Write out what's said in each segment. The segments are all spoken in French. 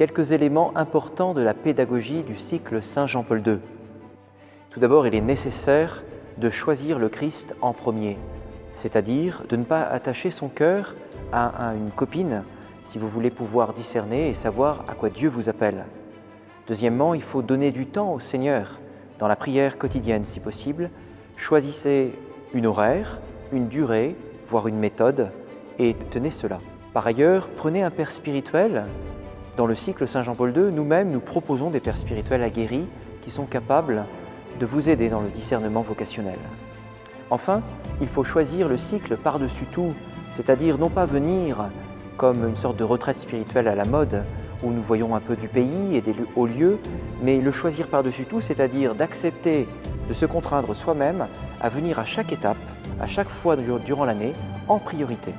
Quelques éléments importants de la pédagogie du cycle Saint Jean-Paul II. Tout d'abord, il est nécessaire de choisir le Christ en premier, c'est-à-dire de ne pas attacher son cœur à une copine si vous voulez pouvoir discerner et savoir à quoi Dieu vous appelle. Deuxièmement, il faut donner du temps au Seigneur dans la prière quotidienne si possible. Choisissez une horaire, une durée, voire une méthode et tenez cela. Par ailleurs, prenez un père spirituel. Dans le cycle Saint Jean-Paul II, nous-mêmes, nous proposons des pères spirituels aguerris qui sont capables de vous aider dans le discernement vocationnel. Enfin, il faut choisir le cycle par-dessus tout, c'est-à-dire non pas venir comme une sorte de retraite spirituelle à la mode, où nous voyons un peu du pays et des hauts lieux, mais le choisir par-dessus tout, c'est-à-dire d'accepter de se contraindre soi-même à venir à chaque étape, à chaque fois durant l'année, en priorité.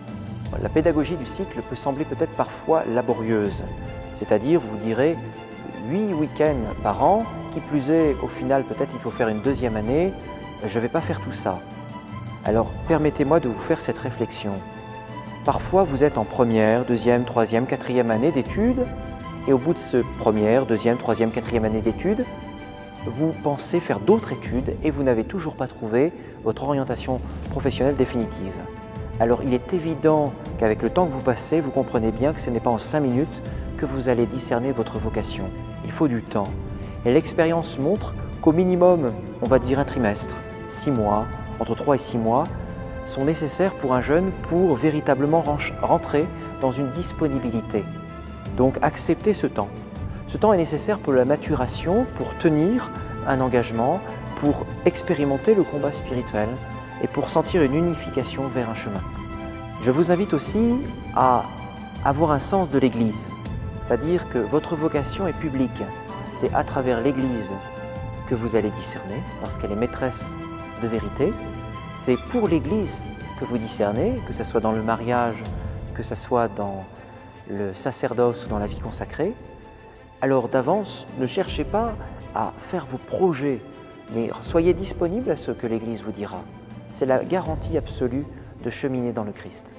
La pédagogie du cycle peut sembler peut-être parfois laborieuse, c'est-à-dire vous direz 8 week-ends par an, qui plus est, au final peut-être il faut faire une deuxième année, je ne vais pas faire tout ça. Alors permettez-moi de vous faire cette réflexion. Parfois vous êtes en première, deuxième, troisième, quatrième année d'études, et au bout de ce première, deuxième, troisième, quatrième année d'études, vous pensez faire d'autres études et vous n'avez toujours pas trouvé votre orientation professionnelle définitive. Alors il est évident qu'avec le temps que vous passez, vous comprenez bien que ce n'est pas en 5 minutes que vous allez discerner votre vocation. Il faut du temps. Et l'expérience montre qu'au minimum, on va dire un trimestre, 6 mois, entre 3 et 6 mois, sont nécessaires pour un jeune pour véritablement rentrer dans une disponibilité. Donc acceptez ce temps. Ce temps est nécessaire pour la maturation, pour tenir un engagement, pour expérimenter le combat spirituel et pour sentir une unification vers un chemin. Je vous invite aussi à avoir un sens de l'Église, c'est-à-dire que votre vocation est publique. C'est à travers l'Église que vous allez discerner, parce qu'elle est maîtresse de vérité. C'est pour l'Église que vous discernez, que ce soit dans le mariage, que ce soit dans le sacerdoce ou dans la vie consacrée. Alors d'avance, ne cherchez pas à faire vos projets, mais soyez disponible à ce que l'Église vous dira. C'est la garantie absolue de cheminer dans le Christ.